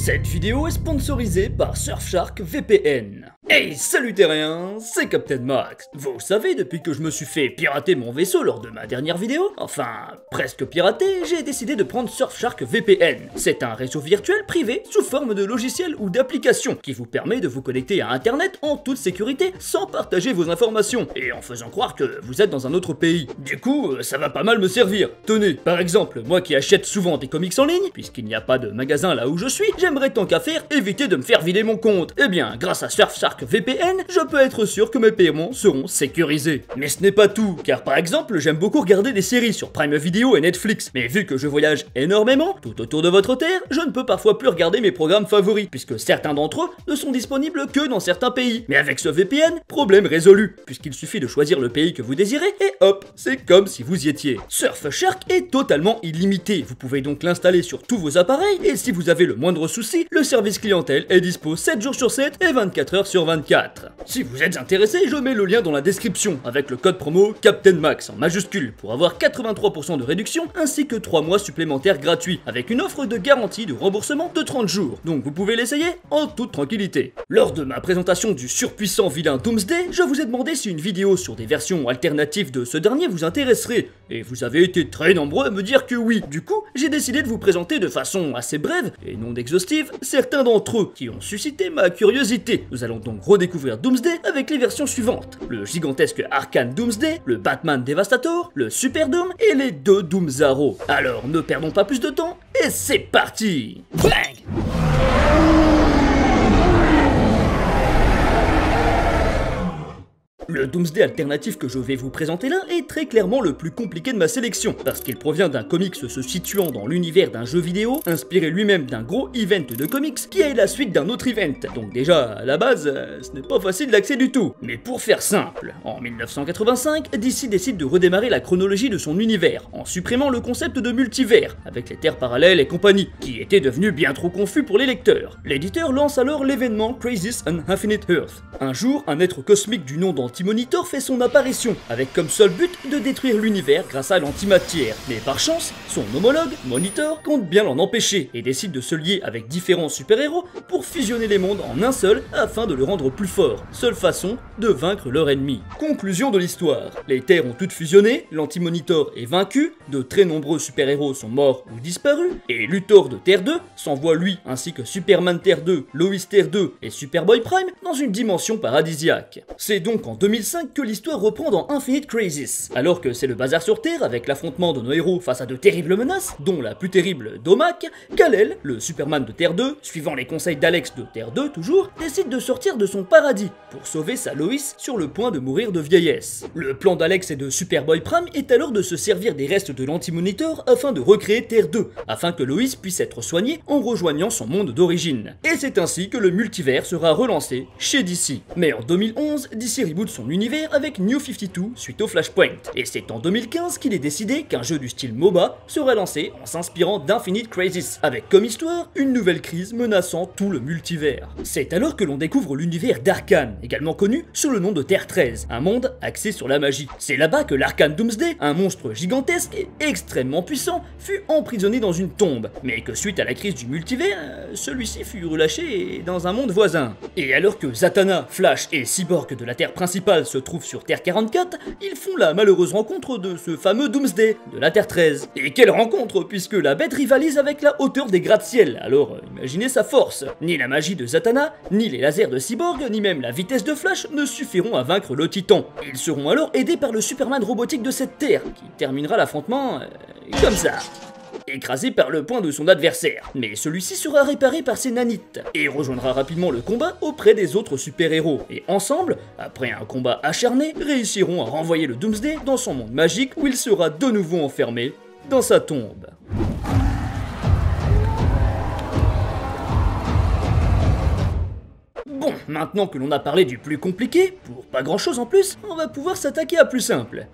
Cette vidéo est sponsorisée par Surfshark VPN. Hey, salut terriens, c'est Captain Max. Vous savez, depuis que je me suis fait pirater mon vaisseau lors de ma dernière vidéo, enfin, presque piraté, j'ai décidé de prendre Surfshark VPN. C'est un réseau virtuel privé sous forme de logiciel ou d'application qui vous permet de vous connecter à internet en toute sécurité sans partager vos informations et en faisant croire que vous êtes dans un autre pays. Du coup, ça va pas mal me servir. Tenez, par exemple, moi qui achète souvent des comics en ligne, puisqu'il n'y a pas de magasin là où je suis, j'aimerais tant qu'à faire éviter de me faire vider mon compte. Eh bien, grâce à Surfshark VPN, je peux être sûr que mes paiements seront sécurisés. Mais ce n'est pas tout, car par exemple, j'aime beaucoup regarder des séries sur Prime Video et Netflix, mais vu que je voyage énormément, tout autour de votre terre, je ne peux parfois plus regarder mes programmes favoris, puisque certains d'entre eux ne sont disponibles que dans certains pays. Mais avec ce VPN, problème résolu, puisqu'il suffit de choisir le pays que vous désirez, et hop, c'est comme si vous y étiez. Surfshark est totalement illimité, vous pouvez donc l'installer sur tous vos appareils, et si vous avez le moindre souci, le service clientèle est dispo 7 jours sur 7 et 24 heures sur 24. Si vous êtes intéressé, je mets le lien dans la description avec le code promo CaptainMax en majuscule pour avoir 83% de réduction ainsi que 3 mois supplémentaires gratuits avec une offre de garantie de remboursement de 30 jours. Donc vous pouvez l'essayer en toute tranquillité. Lors de ma présentation du surpuissant vilain Doomsday, je vous ai demandé si une vidéo sur des versions alternatives de ce dernier vous intéresserait et vous avez été très nombreux à me dire que oui. Du coup, j'ai décidé de vous présenter de façon assez brève et non exhaustive certains d'entre eux qui ont suscité ma curiosité. Nous allons donc redécouvrir Doomsday avec les versions suivantes: le gigantesque Arcane Doomsday, le Batman Devastator, le Super Doom et les 2 Doomsarrow. Alors ne perdons pas plus de temps et c'est parti. Bang! Le Doomsday alternatif que je vais vous présenter là est très clairement le plus compliqué de ma sélection, parce qu'il provient d'un comics se situant dans l'univers d'un jeu vidéo, inspiré lui-même d'un gros event de comics, qui est la suite d'un autre event. Donc déjà, à la base, ce n'est pas facile d'accès du tout. Mais pour faire simple, en 1985, DC décide de redémarrer la chronologie de son univers, en supprimant le concept de multivers, avec les terres parallèles et compagnie, qui était devenu bien trop confus pour les lecteurs. L'éditeur lance alors l'événement Crisis on Infinite Earth. Un jour, un être cosmique du nom d'Anti-Monitor fait son apparition, avec comme seul but de détruire l'univers grâce à l'antimatière. Mais par chance, son homologue, Monitor, compte bien l'en empêcher, et décide de se lier avec différents super-héros pour fusionner les mondes en un seul, afin de le rendre plus fort. Seule façon de vaincre leur ennemi. Conclusion de l'histoire. Les terres ont toutes fusionné, l'Anti-Monitor est vaincu, de très nombreux super-héros sont morts ou disparus, et Luthor de Terre 2 s'envoie lui, ainsi que Superman Terre 2, Lois Terre 2 et Superboy Prime dans une dimension paradisiaque. C'est donc en 2005 que l'histoire reprend dans Infinite Crisis, alors que c'est le bazar sur Terre avec l'affrontement de nos héros face à de terribles menaces, dont la plus terrible Domak, Kal-El, le Superman de Terre 2, suivant les conseils d'Alex de Terre 2 toujours, décide de sortir de son paradis pour sauver sa Lois sur le point de mourir de vieillesse. Le plan d'Alex et de Superboy Prime est alors de se servir des restes de l'Anti-Monitor afin de recréer Terre 2, afin que Lois puisse être soignée en rejoignant son monde d'origine. Et c'est ainsi que le multivers sera relancé chez DC. Mais en 2011, DC reboot son univers avec New 52 suite au Flashpoint. Et c'est en 2015 qu'il est décidé qu'un jeu du style MOBA sera lancé en s'inspirant d'Infinite Crisis, avec comme histoire une nouvelle crise menaçant tout le multivers. C'est alors que l'on découvre l'univers d'Arcane, également connu sous le nom de Terre 13, un monde axé sur la magie. C'est là-bas que l'Arcane Doomsday, un monstre gigantesque et extrêmement puissant, fut emprisonné dans une tombe, mais que suite à la crise du multivers, celui-ci fut relâché dans un monde voisin. Et alors que Zatanna, Flash et Cyborg de la Terre principale se trouvent sur Terre 44, ils font la malheureuse rencontre de ce fameux Doomsday de la Terre 13. Et quelle rencontre, puisque la bête rivalise avec la hauteur des gratte-ciel, alors imaginez sa force. Ni la magie de Zatanna, ni les lasers de Cyborg, ni même la vitesse de Flash ne suffiront à vaincre le Titan. Ils seront alors aidés par le Superman robotique de cette Terre, qui terminera l'affrontement comme ça. Écrasé par le poing de son adversaire, mais celui-ci sera réparé par ses nanites, et rejoindra rapidement le combat auprès des autres super-héros, et ensemble, après un combat acharné, réussiront à renvoyer le Doomsday dans son monde magique où il sera de nouveau enfermé dans sa tombe. Bon, maintenant que l'on a parlé du plus compliqué, pour pas grand chose en plus, on va pouvoir s'attaquer à plus simple.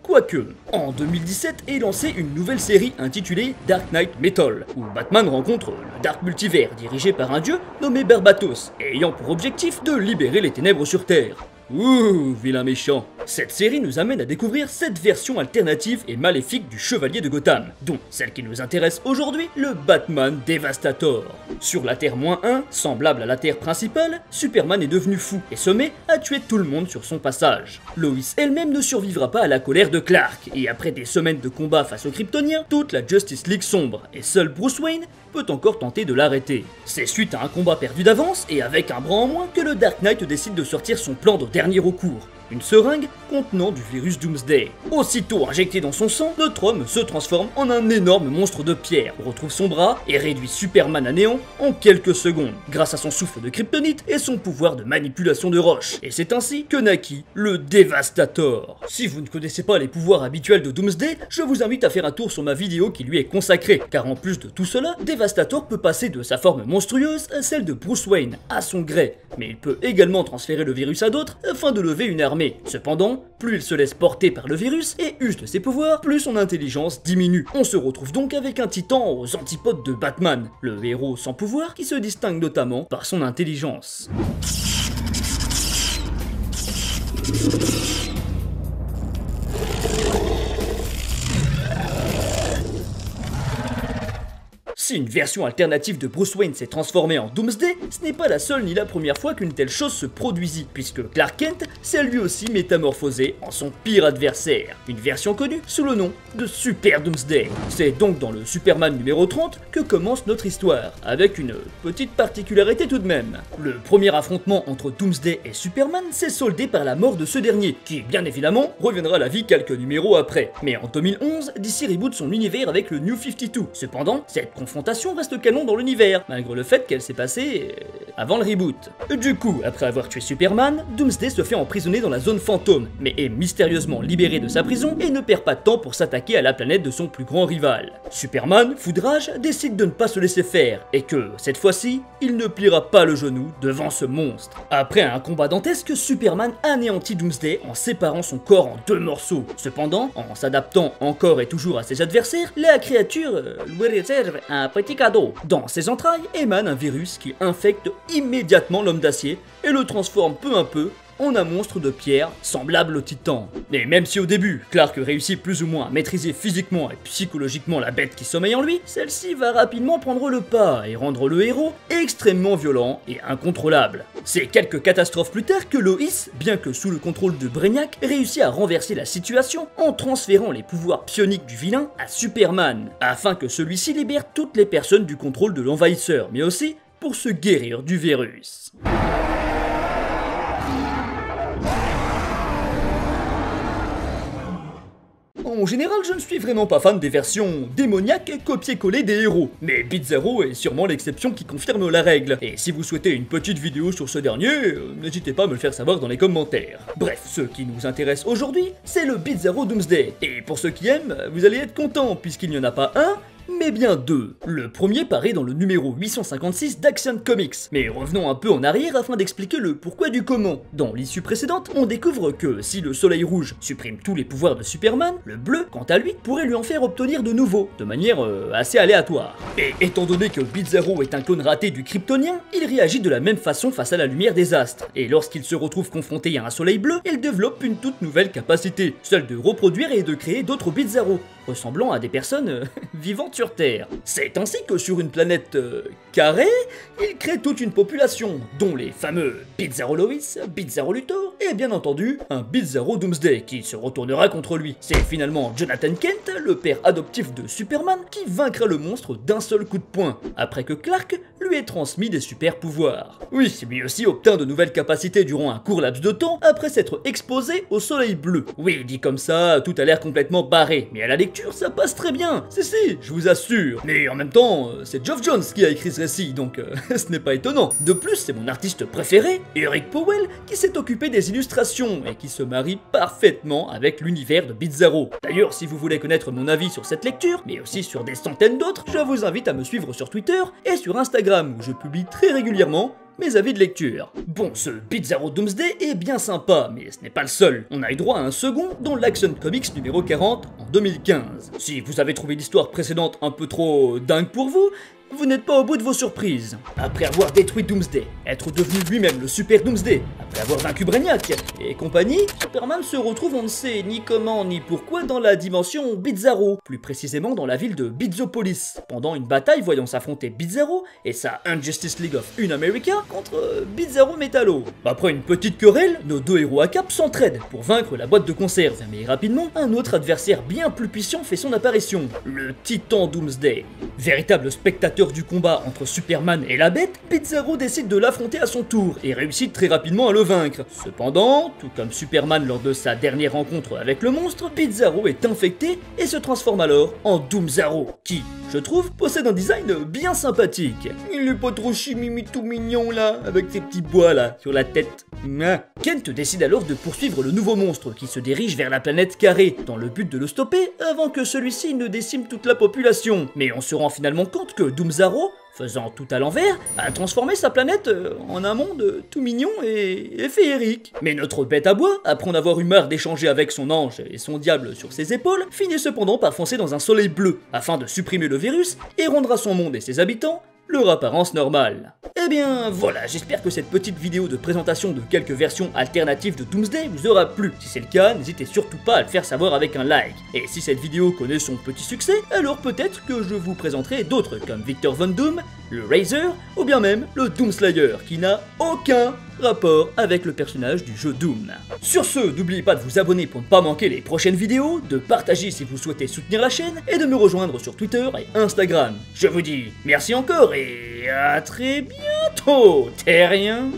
Quoique, en 2017 est lancée une nouvelle série intitulée Dark Knight Metal, où Batman rencontre le Dark Multivers dirigé par un dieu nommé Barbatos, ayant pour objectif de libérer les ténèbres sur Terre. Ouh, vilain méchant. Cette série nous amène à découvrir 7 versions alternatives et maléfiques du Chevalier de Gotham, dont celle qui nous intéresse aujourd'hui, le Batman Devastator. Sur la Terre-1, semblable à la Terre principale, Superman est devenu fou et se met à tuer tout le monde sur son passage. Lois elle-même ne survivra pas à la colère de Clark, et après des semaines de combat face aux Kryptoniens, toute la Justice League sombre, et seul Bruce Wayne peut encore tenter de l'arrêter. C'est suite à un combat perdu d'avance, et avec un bras en moins, que le Dark Knight décide de sortir son plan de dernier recours. Une seringue contenant du virus Doomsday. Aussitôt injecté dans son sang, notre homme se transforme en un énorme monstre de pierre, retrouve son bras et réduit Superman à néant en quelques secondes, grâce à son souffle de kryptonite et son pouvoir de manipulation de roche. Et c'est ainsi que naquit le Devastator. Si vous ne connaissez pas les pouvoirs habituels de Doomsday, je vous invite à faire un tour sur ma vidéo qui lui est consacrée, car en plus de tout cela, Devastator peut passer de sa forme monstrueuse à celle de Bruce Wayne, à son gré, mais il peut également transférer le virus à d'autres afin de lever une armée. Cependant, plus il se laisse porter par le virus et use de ses pouvoirs, plus son intelligence diminue. On se retrouve donc avec un titan aux antipodes de Batman, le héros sans pouvoir qui se distingue notamment par son intelligence. Si une version alternative de Bruce Wayne s'est transformée en Doomsday, ce n'est pas la seule ni la première fois qu'une telle chose se produisit, puisque Clark Kent s'est lui aussi métamorphosé en son pire adversaire, une version connue sous le nom de Super Doomsday. C'est donc dans le Superman numéro 30 que commence notre histoire, avec une petite particularité tout de même. Le premier affrontement entre Doomsday et Superman s'est soldé par la mort de ce dernier, qui bien évidemment reviendra à la vie quelques numéros après. Mais en 2011, DC reboot son univers avec le New 52. Cependant, cette confrontation reste canon dans l'univers, malgré le fait qu'elle s'est passée avant le reboot. Du coup, après avoir tué Superman, Doomsday se fait emprisonner dans la zone fantôme, mais est mystérieusement libéré de sa prison et ne perd pas de temps pour s'attaquer à la planète de son plus grand rival. Superman, fou de rage, décide de ne pas se laisser faire, et que, cette fois-ci, il ne pliera pas le genou devant ce monstre. Après un combat dantesque, Superman anéantit Doomsday en séparant son corps en 2 morceaux. Cependant, en s'adaptant encore et toujours à ses adversaires, la créature lui réserve un petit cadeau. Dans ses entrailles émane un virus qui infecte immédiatement l'homme d'acier et le transforme peu à peu en un monstre de pierre semblable au titan. Mais même si au début, Clark réussit plus ou moins à maîtriser physiquement et psychologiquement la bête qui sommeille en lui, celle-ci va rapidement prendre le pas et rendre le héros extrêmement violent et incontrôlable. C'est quelques catastrophes plus tard que Lois, bien que sous le contrôle de Brainiac, réussit à renverser la situation en transférant les pouvoirs psioniques du vilain à Superman, afin que celui-ci libère toutes les personnes du contrôle de l'envahisseur, mais aussi pour se guérir du virus. En général, je ne suis vraiment pas fan des versions démoniaques et copier-coller des héros, mais Bizarro est sûrement l'exception qui confirme la règle, et si vous souhaitez une petite vidéo sur ce dernier, n'hésitez pas à me le faire savoir dans les commentaires. Bref, ce qui nous intéresse aujourd'hui, c'est le Bizarro Doomsday, et pour ceux qui aiment, vous allez être contents, puisqu'il n'y en a pas un, mais bien 2. Le premier paraît dans le numéro 856 d'Action Comics, mais revenons un peu en arrière afin d'expliquer le pourquoi du comment. Dans l'issue précédente, on découvre que si le soleil rouge supprime tous les pouvoirs de Superman, le bleu, quant à lui, pourrait lui en faire obtenir de nouveaux, de manière assez aléatoire. Et étant donné que Bizarro est un clone raté du Kryptonien, il réagit de la même façon face à la lumière des astres, et lorsqu'il se retrouve confronté à un soleil bleu, il développe une toute nouvelle capacité, celle de reproduire et de créer d'autres Bizarro, ressemblant à des personnes vivantes sur Terre. C'est ainsi que sur une planète carrée, il crée toute une population, dont les fameux Bizarro Lois, Bizarro Luthor, et bien entendu, un Bizarro Doomsday qui se retournera contre lui. C'est finalement Jonathan Kent, le père adoptif de Superman, qui vaincra le monstre d'un seul coup de poing, après que Clark lui ait transmis des super pouvoirs. Oui, lui aussi obtint de nouvelles capacités durant un court laps de temps, après s'être exposé au soleil bleu. Oui, dit comme ça, tout a l'air complètement barré, mais à la lecture, ça passe très bien. Si, je vous assure. Mais en même temps, c'est Geoff Johns qui a écrit ce récit, donc ce n'est pas étonnant. De plus, c'est mon artiste préféré, Eric Powell, qui s'est occupé des illustrations et qui se marie parfaitement avec l'univers de Bizarro. D'ailleurs, si vous voulez connaître mon avis sur cette lecture, mais aussi sur des centaines d'autres, je vous invite à me suivre sur Twitter et sur Instagram, où je publie très régulièrement mes avis de lecture. Bon, ce Bizarro Doomsday est bien sympa, mais ce n'est pas le seul. On a eu droit à un second dans l'Action Comics numéro 40 en 2015. Si vous avez trouvé l'histoire précédente un peu trop dingue pour vous, vous n'êtes pas au bout de vos surprises. Après avoir détruit Doomsday, être devenu lui-même le Super Doomsday, après avoir vaincu Brainiac et compagnie, Superman se retrouve on ne sait ni comment ni pourquoi dans la dimension Bizarro, plus précisément dans la ville de Bizzopolis, pendant une bataille voyant s'affronter Bizarro et sa Injustice League of Un-America contre Bizarro Metallo. Après une petite querelle, nos deux héros à cap s'entraident pour vaincre la boîte de conserve, mais rapidement, un autre adversaire bien plus puissant fait son apparition, le Titan Doomsday. Véritable spectateur du combat entre Superman et la bête, Bizarro décide de l'affronter à son tour et réussit très rapidement à le vaincre. Cependant, tout comme Superman lors de sa dernière rencontre avec le monstre, Bizarro est infecté et se transforme alors en Doomzarro, qui, je trouve, possède un design bien sympathique. Il est pas trop chimimi tout mignon là, avec ses petits bois là, sur la tête. Kent décide alors de poursuivre le nouveau monstre qui se dirige vers la planète Carré, dans le but de le stopper avant que celui-ci ne décime toute la population. Mais on se rend finalement compte que Doomzarro, faisant tout à l'envers, a transformé sa planète en un monde tout mignon et féerique. Mais notre bête à bois, après en avoir eu marre d'échanger avec son ange et son diable sur ses épaules, finit cependant par foncer dans un soleil bleu, afin de supprimer le virus et rendre à son monde et ses habitants leur apparence normale. Eh bien voilà, j'espère que cette petite vidéo de présentation de quelques versions alternatives de Doomsday vous aura plu. Si c'est le cas, n'hésitez surtout pas à le faire savoir avec un like. Et si cette vidéo connaît son petit succès, alors peut-être que je vous présenterai d'autres comme Victor Von Doom, le Razor ou bien même le Doomslayer qui n'a aucun rapport avec le personnage du jeu Doom. Sur ce, n'oubliez pas de vous abonner pour ne pas manquer les prochaines vidéos, de partager si vous souhaitez soutenir la chaîne et de me rejoindre sur Twitter et Instagram. Je vous dis merci encore et à très bientôt, terriens.